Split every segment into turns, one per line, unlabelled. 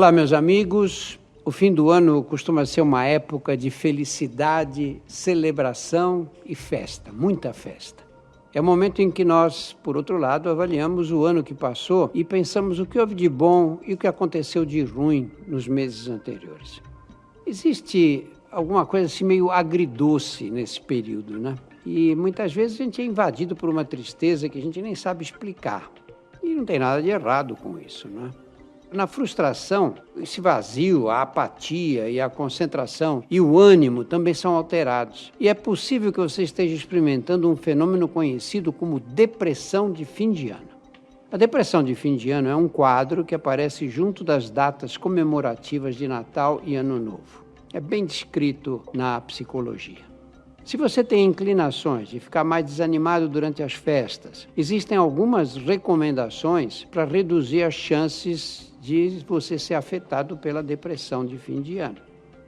Olá, meus amigos. O fim do ano costuma ser uma época de felicidade, celebração e festa, muita festa. É o momento em que nós, por outro lado, avaliamos o ano que passou e pensamos o que houve de bom e o que aconteceu de ruim nos meses anteriores. Existe alguma coisa assim meio agridoce nesse período, né? E muitas vezes a gente é invadido por uma tristeza que a gente nem sabe explicar. E não tem nada de errado com isso, né? Na frustração, esse vazio, a apatia e a concentração e o ânimo também são alterados. E é possível que você esteja experimentando um fenômeno conhecido como depressão de fim de ano. A depressão de fim de ano é um quadro que aparece junto das datas comemorativas de Natal e Ano Novo. É bem descrito na psicologia. Se você tem inclinações de ficar mais desanimado durante as festas, existem algumas recomendações para reduzir as chances de você ser afetado pela depressão de fim de ano.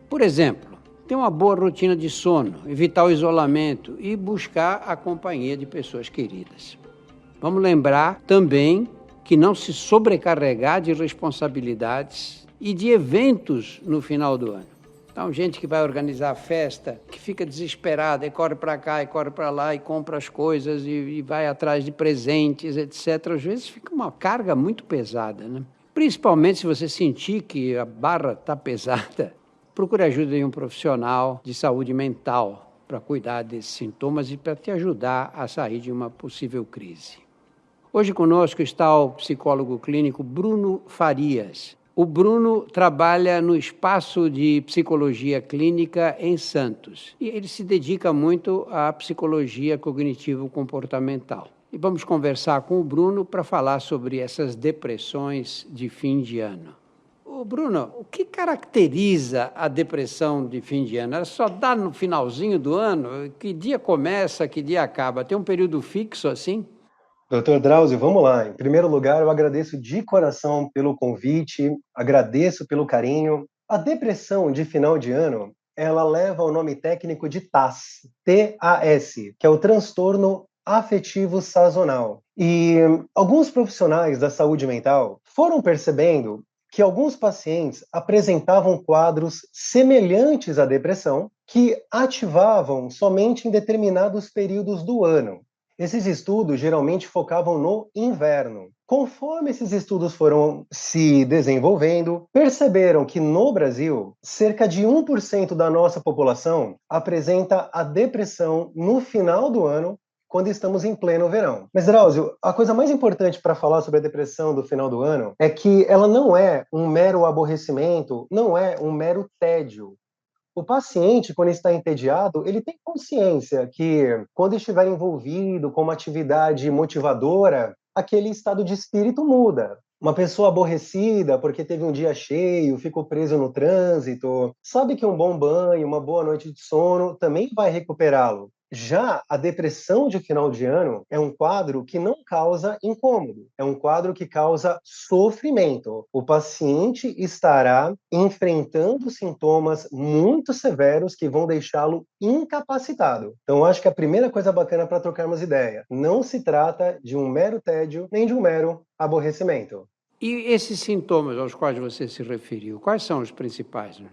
Por exemplo, ter uma boa rotina de sono, evitar o isolamento e buscar a companhia de pessoas queridas. Vamos lembrar também que não se sobrecarregar de responsabilidades e de eventos no final do ano. Então, gente que vai organizar a festa, que fica desesperada e corre para cá e corre para lá e compra as coisas e vai atrás de presentes, etc. Às vezes fica uma carga muito pesada, né? Principalmente se você sentir que a barra está pesada, procure ajuda de um profissional de saúde mental para cuidar desses sintomas e para te ajudar a sair de uma possível crise. Hoje conosco está o psicólogo clínico Bruno Farias. O Bruno trabalha no espaço de psicologia clínica em Santos e ele se dedica muito à psicologia cognitivo-comportamental. E vamos conversar com o Bruno para falar sobre essas depressões de fim de ano. Ô Bruno, o que caracteriza a depressão de fim de ano? Ela só dá no finalzinho do ano? Que dia começa, que dia acaba? Tem um período fixo assim?
Doutor Drauzio, vamos lá. Em primeiro lugar, eu agradeço de coração pelo convite, agradeço pelo carinho. A depressão de final de ano, ela leva o nome técnico de TAS, T-A-S, que é o transtorno afetivo sazonal. E alguns profissionais da saúde mental foram percebendo que alguns pacientes apresentavam quadros semelhantes à depressão, que ativavam somente em determinados períodos do ano. Esses estudos geralmente focavam no inverno. Conforme esses estudos foram se desenvolvendo, perceberam que no Brasil, cerca de 1% da nossa população apresenta a depressão no final do ano, quando estamos em pleno verão. Mas, Drauzio, a coisa mais importante para falar sobre a depressão do final do ano é que ela não é um mero aborrecimento, não é um mero tédio. O paciente, quando está entediado, ele tem consciência que, quando estiver envolvido com uma atividade motivadora, aquele estado de espírito muda. Uma pessoa aborrecida porque teve um dia cheio, ficou preso no trânsito, sabe que um bom banho, uma boa noite de sono também vai recuperá-lo. Já a depressão de final de ano é um quadro que não causa incômodo, é um quadro que causa sofrimento. O paciente estará enfrentando sintomas muito severos que vão deixá-lo incapacitado. Então, eu acho que a primeira coisa bacana para trocarmos ideia, não se trata de um mero tédio, nem de um mero aborrecimento.
E esses sintomas aos quais você se referiu, quais são os principais, né?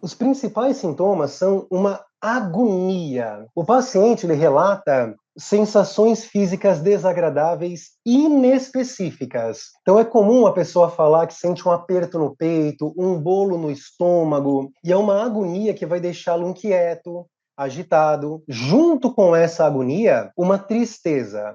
Os principais sintomas são uma agonia. O paciente ele relata sensações físicas desagradáveis inespecíficas. Então é comum a pessoa falar que sente um aperto no peito, um bolo no estômago, e é uma agonia que vai deixá-lo inquieto, agitado. Junto com essa agonia, uma tristeza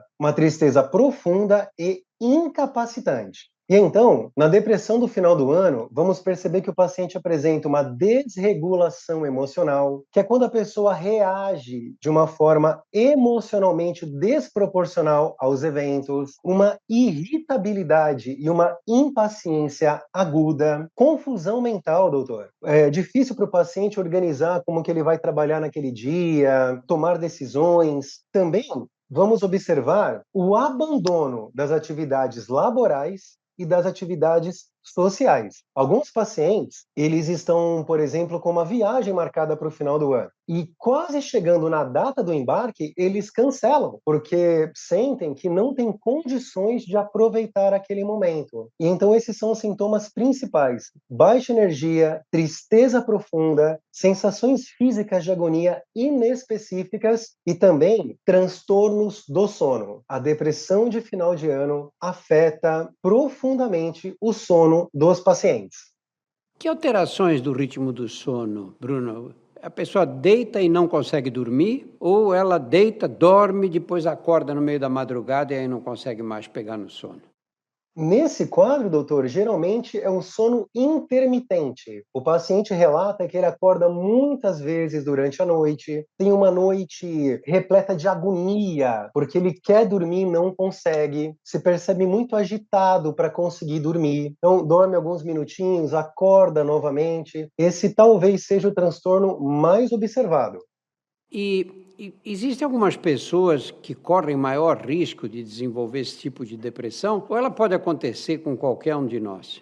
profunda e incapacitante. E então, na depressão do final do ano, vamos perceber que o paciente apresenta uma desregulação emocional, que é quando a pessoa reage de uma forma emocionalmente desproporcional aos eventos, uma irritabilidade e uma impaciência aguda, confusão mental, doutor. É difícil para o paciente organizar como que ele vai trabalhar naquele dia, tomar decisões. Também vamos observar o abandono das atividades laborais e das atividades sociais. Alguns pacientes, eles estão, por exemplo, com uma viagem marcada para o final do ano. E quase chegando na data do embarque, eles cancelam, porque sentem que não têm condições de aproveitar aquele momento. E então esses são os sintomas principais: baixa energia, tristeza profunda, sensações físicas de agonia inespecíficas e também transtornos do sono. A depressão de final de ano afeta profundamente o sono dos pacientes.
Que alterações do ritmo do sono, Bruno? A pessoa deita e não consegue dormir, ou ela deita, dorme, depois acorda no meio da madrugada e aí não consegue mais pegar no sono?
Nesse quadro, doutor, geralmente é um sono intermitente. O paciente relata que ele acorda muitas vezes durante a noite, tem uma noite repleta de agonia, porque ele quer dormir e não consegue, se percebe muito agitado para conseguir dormir. Então, dorme alguns minutinhos, acorda novamente. Esse talvez seja o transtorno mais observado.
E existem algumas pessoas que correm maior risco de desenvolver esse tipo de depressão, ou ela pode acontecer com qualquer um de nós?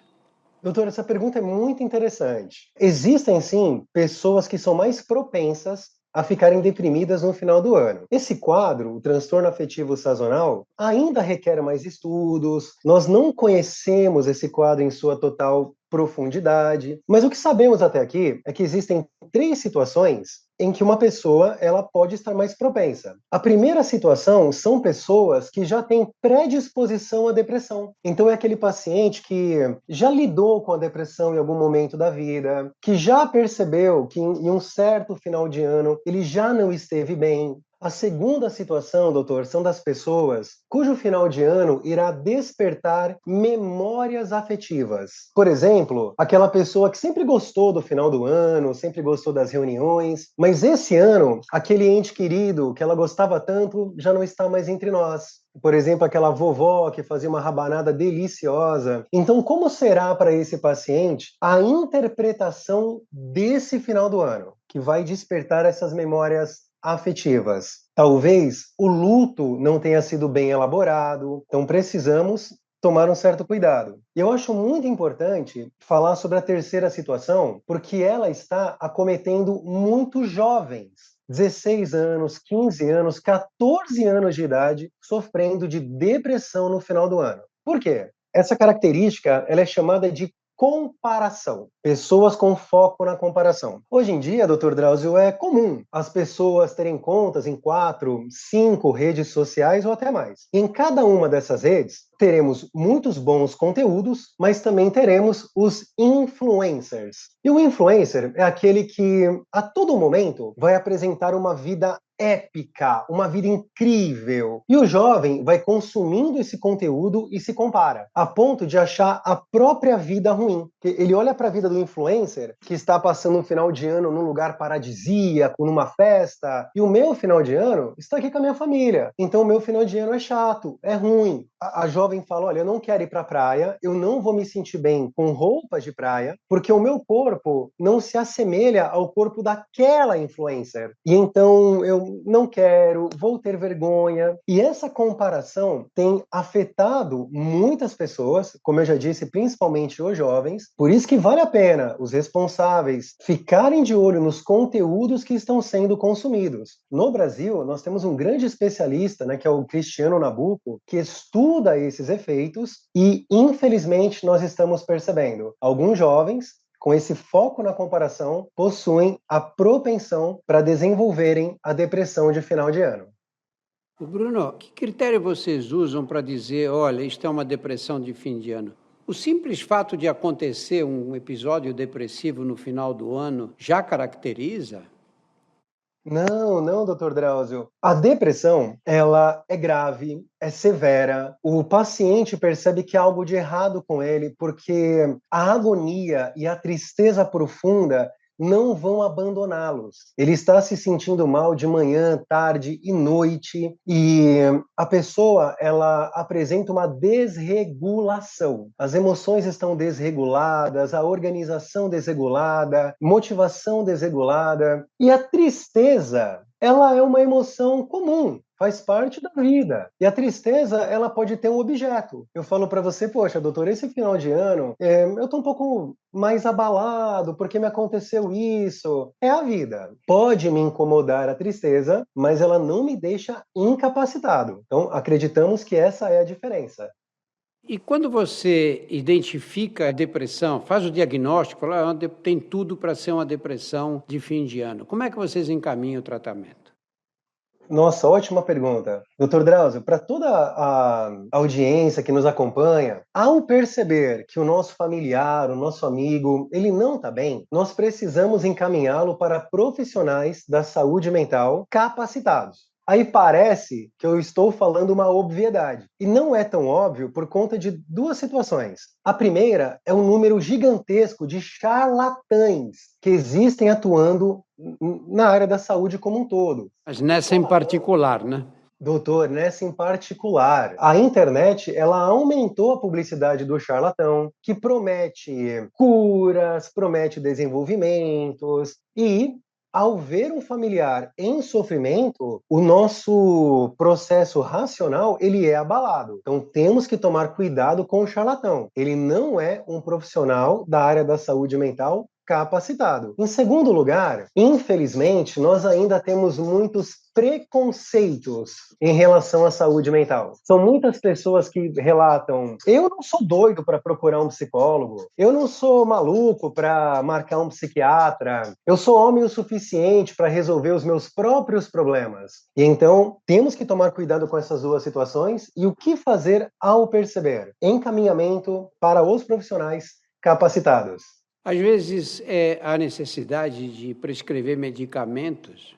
Doutor, essa pergunta é muito interessante. Existem, sim, pessoas que são mais propensas a ficarem deprimidas no final do ano. Esse quadro, o transtorno afetivo sazonal, ainda requer mais estudos. Nós não conhecemos esse quadro em sua total profundidade, mas o que sabemos até aqui é que existem 3 situações em que uma pessoa ela pode estar mais propensa. A primeira situação são pessoas que já têm predisposição à depressão. Então é aquele paciente que já lidou com a depressão em algum momento da vida, que já percebeu que em um certo final de ano ele já não esteve bem. A segunda situação, doutor, são das pessoas cujo final de ano irá despertar memórias afetivas. Por exemplo, aquela pessoa que sempre gostou do final do ano, sempre gostou das reuniões, mas esse ano, aquele ente querido que ela gostava tanto já não está mais entre nós. Por exemplo, aquela vovó que fazia uma rabanada deliciosa. Então, como será para esse paciente a interpretação desse final do ano, que vai despertar essas memórias afetivas? Talvez o luto não tenha sido bem elaborado, então precisamos tomar um certo cuidado. E eu acho muito importante falar sobre a terceira situação, porque ela está acometendo muitos jovens. 16 anos, 15 anos, 14 anos de idade, sofrendo de depressão no final do ano. Por quê? Essa característica ela é chamada de comparação. Pessoas com foco na comparação. Hoje em dia, Dr. Drauzio, é comum as pessoas terem contas em 4, 5 redes sociais ou até mais. Em cada uma dessas redes, teremos muitos bons conteúdos, mas também teremos os influencers. E o influencer é aquele que, a todo momento, vai apresentar uma vida épica, uma vida incrível. E o jovem vai consumindo esse conteúdo e se compara, a ponto de achar a própria vida ruim. Ele olha para a vida do influencer, que está passando um final de ano num lugar paradisíaco, numa festa, e o meu final de ano está aqui com a minha família. Então o meu final de ano é chato, é ruim. A jovem fala, olha, eu não quero ir para a praia, eu não vou me sentir bem com roupas de praia, porque o meu corpo não se assemelha ao corpo daquela influencer. E então eu não quero, vou ter vergonha. E essa comparação tem afetado muitas pessoas, como eu já disse, principalmente os jovens. Por isso que vale a pena os responsáveis ficarem de olho nos conteúdos que estão sendo consumidos. No Brasil, nós temos um grande especialista, né, que é o Cristiano Nabuco, que estuda esses efeitos e, infelizmente, nós estamos percebendo alguns jovens com esse foco na comparação, possuem a propensão para desenvolverem a depressão de final de ano.
Bruno, que critério vocês usam para dizer, olha, isto é uma depressão de fim de ano? O simples fato de acontecer um episódio depressivo no final do ano já caracteriza?
Não, doutor Drauzio. A depressão, ela é grave, é severa. O paciente percebe que há algo de errado com ele, porque a agonia e a tristeza profunda não vão abandoná-los. Ele está se sentindo mal de manhã, tarde e noite, e a pessoa, ela apresenta uma desregulação. As emoções estão desreguladas, a organização desregulada, motivação desregulada, e a tristeza, ela é uma emoção comum. faz parte da vida. E a tristeza, ela pode ter um objeto. Eu falo para você, poxa, doutor, esse final de ano, eu tô um pouco mais abalado, porque me aconteceu isso. É a vida. Pode me incomodar a tristeza, mas ela não me deixa incapacitado. Então, acreditamos que essa é a diferença.
E quando você identifica a depressão, faz o diagnóstico, fala, tem tudo para ser uma depressão de fim de ano. Como é que vocês encaminham o tratamento?
Nossa, ótima pergunta. Doutor Drauzio, para toda a audiência que nos acompanha, ao perceber que o nosso familiar, o nosso amigo, ele não está bem, nós precisamos encaminhá-lo para profissionais da saúde mental capacitados. Aí parece que eu estou falando uma obviedade. E não é tão óbvio por conta de duas situações. A primeira é um número gigantesco de charlatães que existem atuando na área da saúde como um todo.
Mas nessa em particular, né?
Doutor, nessa em particular, a internet ela aumentou a publicidade do charlatão, que promete curas, promete desenvolvimentos e ao ver um familiar em sofrimento, o nosso processo racional ele é abalado. Então temos que tomar cuidado com o charlatão. Ele não é um profissional da área da saúde mental capacitado. Em segundo lugar, infelizmente, nós ainda temos muitos preconceitos em relação à saúde mental. São muitas pessoas que relatam: eu não sou doido para procurar um psicólogo, eu não sou maluco para marcar um psiquiatra, eu sou homem o suficiente para resolver os meus próprios problemas. E então, temos que tomar cuidado com essas duas situações e o que fazer ao perceber? Encaminhamento para os profissionais capacitados.
Às vezes há necessidade de prescrever medicamentos.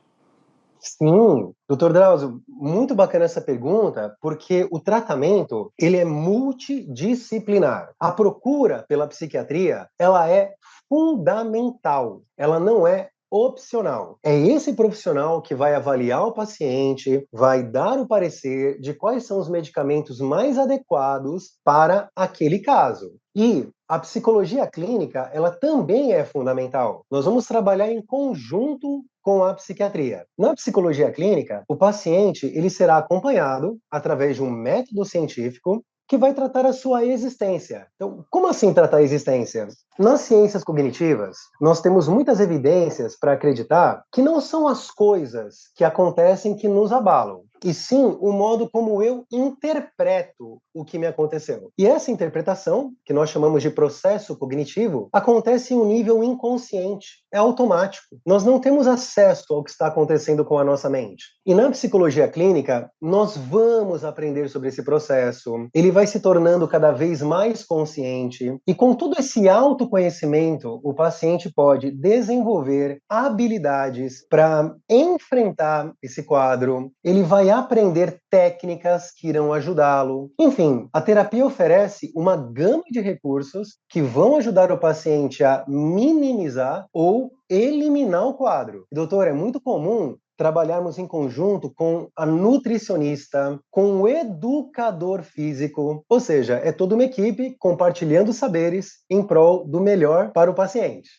Sim, doutor Drauzio, muito bacana essa pergunta, porque o tratamento ele é multidisciplinar. A procura pela psiquiatria, ela é fundamental, ela não é opcional. É esse profissional que vai avaliar o paciente, vai dar o parecer de quais são os medicamentos mais adequados para aquele caso. E a psicologia clínica, ela também é fundamental. Nós vamos trabalhar em conjunto com a psiquiatria. Na psicologia clínica, o paciente ele será acompanhado através de um método científico que vai tratar a sua existência. Então, como assim tratar a existência? Nas ciências cognitivas, nós temos muitas evidências para acreditar que não são as coisas que acontecem que nos abalam, e sim o modo como eu interpreto o que me aconteceu. E essa interpretação, que nós chamamos de processo cognitivo, acontece em um nível inconsciente, é automático. Nós não temos acesso ao que está acontecendo com a nossa mente. E na psicologia clínica, nós vamos aprender sobre esse processo, ele vai se tornando cada vez mais consciente, e com todo esse autoconhecimento, o paciente pode desenvolver habilidades para enfrentar esse quadro, ele vai aprender técnicas que irão ajudá-lo. Enfim, a terapia oferece uma gama de recursos que vão ajudar o paciente a minimizar ou eliminar o quadro. Doutor, é muito comum trabalharmos em conjunto com a nutricionista, com o educador físico, ou seja, é toda uma equipe compartilhando saberes em prol do melhor para o paciente.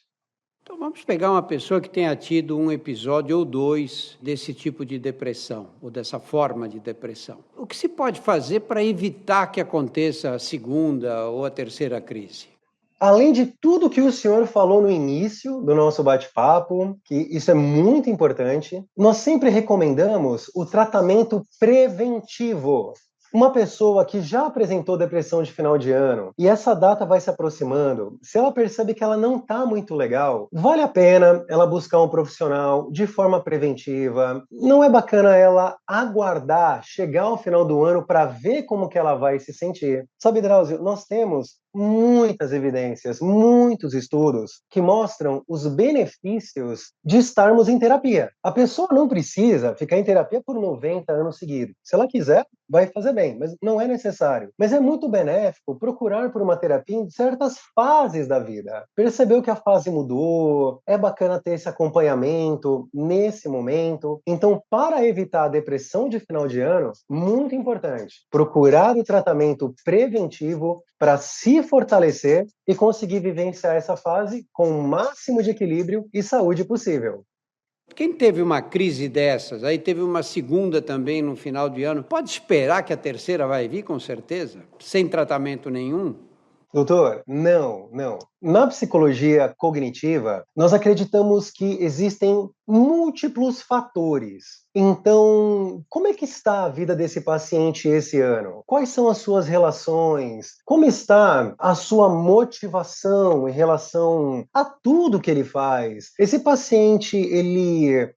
Então vamos pegar uma pessoa que tenha tido um episódio ou dois desse tipo de depressão, ou dessa forma de depressão. O que se pode fazer para evitar que aconteça a segunda ou a terceira crise?
Além de tudo que o senhor falou no início do nosso bate-papo, que isso é muito importante, nós sempre recomendamos o tratamento preventivo. Uma pessoa que já apresentou depressão de final de ano e essa data vai se aproximando, se ela percebe que ela não está muito legal, vale a pena ela buscar um profissional de forma preventiva. Não é bacana ela aguardar chegar ao final do ano para ver como que ela vai se sentir. Sabe, Drauzio, nós temos muitas evidências, muitos estudos que mostram os benefícios de estarmos em terapia. A pessoa não precisa ficar em terapia por 90 anos seguidos. Se ela quiser, vai fazer bem, mas não é necessário. Mas é muito benéfico procurar por uma terapia em certas fases da vida. Percebeu que a fase mudou, é bacana ter esse acompanhamento nesse momento. Então, para evitar a depressão de final de ano, muito importante, procurar o tratamento preventivo para se fortalecer e conseguir vivenciar essa fase com o máximo de equilíbrio e saúde possível.
Quem teve uma crise dessas, aí teve uma segunda também no final de ano, pode esperar que a terceira vai vir, com certeza? Sem tratamento nenhum?
Doutor, não, não. Na psicologia cognitiva, nós acreditamos que existem múltiplos fatores. Então, como é que está a vida desse paciente esse ano? Quais são as suas relações? Como está a sua motivação em relação a tudo que ele faz? Esse paciente,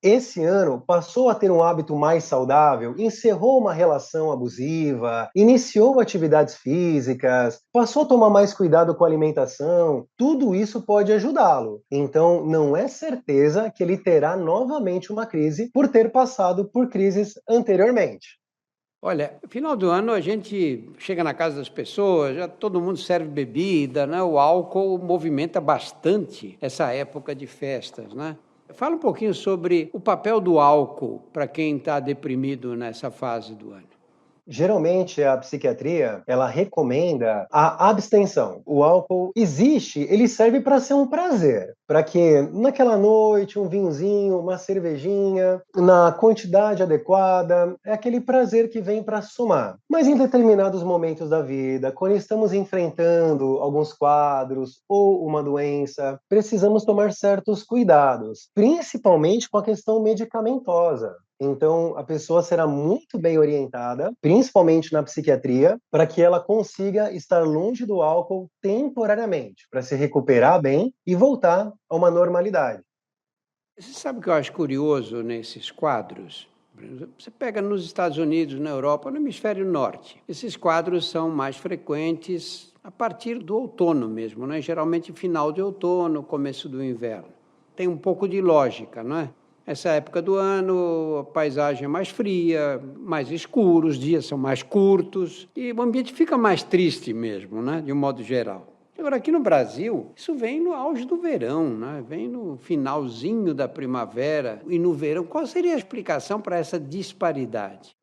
esse ano, passou a ter um hábito mais saudável, encerrou uma relação abusiva, iniciou atividades físicas, passou a tomar mais cuidado com a alimentação. Tudo isso pode ajudá-lo. Então, não é certeza que ele terá novamente uma crise por ter passado por crises anteriormente.
Olha, final do ano a gente chega na casa das pessoas, já todo mundo serve bebida, né? O álcool movimenta bastante essa época de festas, né? Fala um pouquinho sobre o papel do álcool para quem está deprimido nessa fase do ano.
Geralmente a psiquiatria, ela recomenda a abstenção. O álcool existe, ele serve para ser um prazer, para que naquela noite um vinhozinho, uma cervejinha, na quantidade adequada, é aquele prazer que vem para somar. Mas em determinados momentos da vida, quando estamos enfrentando alguns quadros ou uma doença, precisamos tomar certos cuidados, principalmente com a questão medicamentosa. Então, a pessoa será muito bem orientada, principalmente na psiquiatria, para que ela consiga estar longe do álcool temporariamente, para se recuperar bem e voltar a uma normalidade.
Você sabe o que eu acho curioso nesses quadros? Você pega nos Estados Unidos, na Europa, no hemisfério norte. Esses quadros são mais frequentes a partir do outono mesmo, né? Geralmente final de outono, começo do inverno. Tem um pouco de lógica, não é? Essa época do ano, a paisagem é mais fria, mais escuro, os dias são mais curtos e o ambiente fica mais triste mesmo, né? De um modo geral. Agora, aqui no Brasil, isso vem no auge do verão, né? Vem no finalzinho da primavera e no verão. Qual seria a explicação para essa disparidade?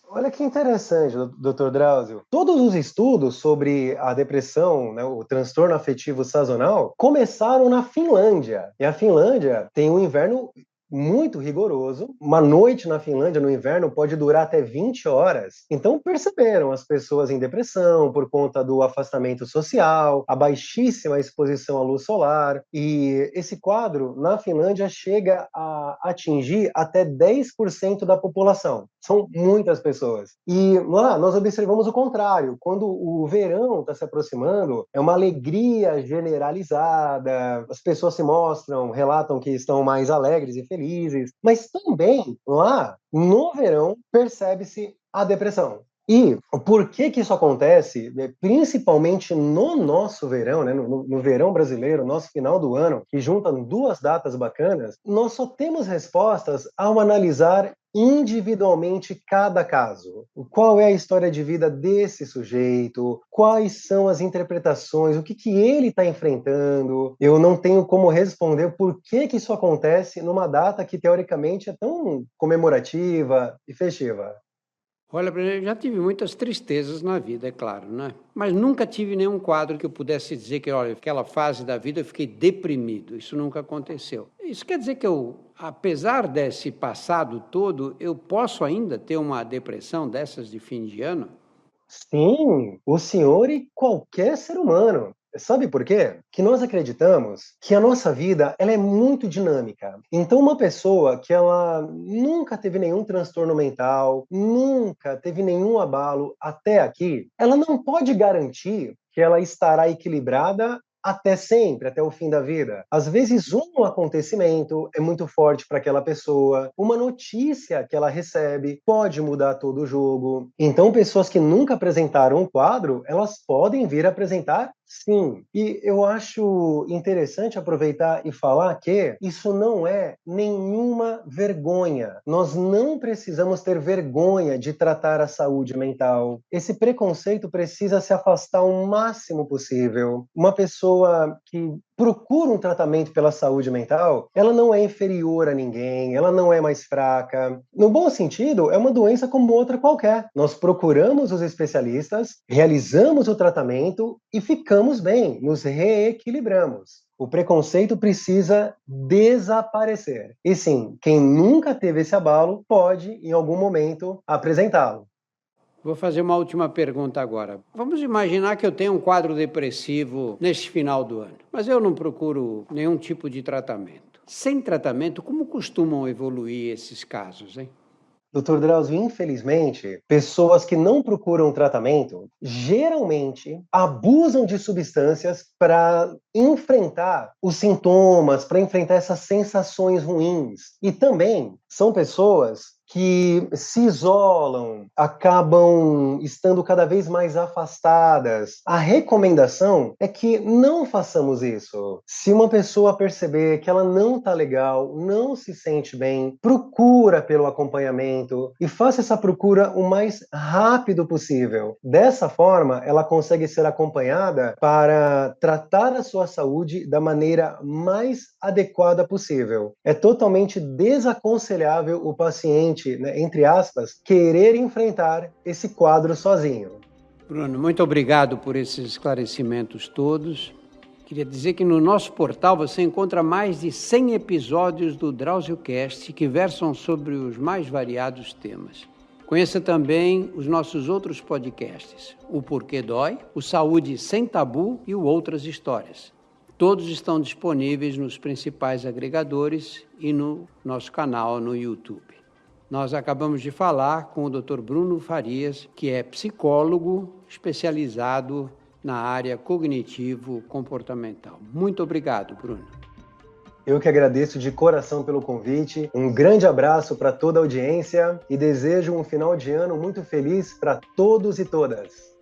Olha que interessante, Dr. Drauzio. Todos os estudos sobre a depressão, né, o transtorno afetivo sazonal, começaram na Finlândia. E a Finlândia tem um inverno muito rigoroso. Uma noite na Finlândia no inverno pode durar até 20 horas. Então perceberam as pessoas em depressão por conta do afastamento social, a baixíssima exposição à luz solar. E esse quadro na Finlândia chega a atingir até 10% da população. São muitas pessoas. E lá nós observamos o contrário. Quando o verão está se aproximando, é uma alegria generalizada, as pessoas se mostram, relatam que estão mais alegres e felizes, mas também lá no verão percebe-se a depressão. E por que que isso acontece? Principalmente no nosso verão, né, no verão brasileiro, nosso final do ano, que juntam duas datas bacanas, nós só temos respostas ao analisar individualmente cada caso. Qual é a história de vida desse sujeito? Quais são as interpretações? O que que ele está enfrentando? Eu não tenho como responder por que que isso acontece numa data que teoricamente é tão comemorativa e festiva.
Olha, eu já tive muitas tristezas na vida, é claro, né? Mas nunca tive nenhum quadro que eu pudesse dizer que, olha, aquela fase da vida eu fiquei deprimido. Isso nunca aconteceu. Isso quer dizer que eu, apesar desse passado todo, eu posso ainda ter uma depressão dessas de fim de ano?
Sim, o senhor e qualquer ser humano. Sabe por quê? Que nós acreditamos que a nossa vida ela é muito dinâmica. Então, uma pessoa que ela nunca teve nenhum transtorno mental, nunca teve nenhum abalo até aqui, ela não pode garantir que ela estará equilibrada até sempre, até o fim da vida. Às vezes, um acontecimento é muito forte para aquela pessoa, uma notícia que ela recebe pode mudar todo o jogo. Então, pessoas que nunca apresentaram um quadro, elas podem vir a apresentar sim. E eu acho interessante aproveitar e falar que isso não é nenhuma vergonha. Nós não precisamos ter vergonha de tratar a saúde mental. Esse preconceito precisa se afastar o máximo possível. Uma pessoa que procura um tratamento pela saúde mental, ela não é inferior a ninguém, ela não é mais fraca. No bom sentido, é uma doença como outra qualquer. Nós procuramos os especialistas, realizamos o tratamento e ficamos bem, nos reequilibramos. O preconceito precisa desaparecer. E sim, quem nunca teve esse abalo pode, em algum momento, apresentá-lo.
Vou fazer uma última pergunta agora. Vamos imaginar que eu tenho um quadro depressivo neste final do ano, mas eu não procuro nenhum tipo de tratamento. Sem tratamento, como costumam evoluir esses casos, hein?
Dr. Drauzio, infelizmente, pessoas que não procuram tratamento geralmente abusam de substâncias para enfrentar os sintomas, para enfrentar essas sensações ruins. E também são pessoas que se isolam, acabam estando cada vez mais afastadas. A recomendação é que não façamos isso. Se uma pessoa perceber que ela não está legal, não se sente bem, procura pelo acompanhamento e faça essa procura o mais rápido possível. Dessa forma, ela consegue ser acompanhada para tratar a sua saúde da maneira mais adequada possível. É totalmente desaconselhável o paciente, entre aspas, querer enfrentar esse quadro sozinho.
Bruno, muito obrigado por esses esclarecimentos todos. Queria dizer que no nosso portal você encontra mais de 100 episódios do DrauzioCast que versam sobre os mais variados temas. Conheça também os nossos outros podcasts, o Porquê Dói, o Saúde Sem Tabu e o Outras Histórias. Todos estão disponíveis nos principais agregadores e no nosso canal no YouTube. Nós acabamos de falar com o Dr. Bruno Farias, que é psicólogo especializado na área cognitivo-comportamental. Muito obrigado, Bruno.
Eu que agradeço de coração pelo convite. Um grande abraço para toda a audiência e desejo um final de ano muito feliz para todos e todas.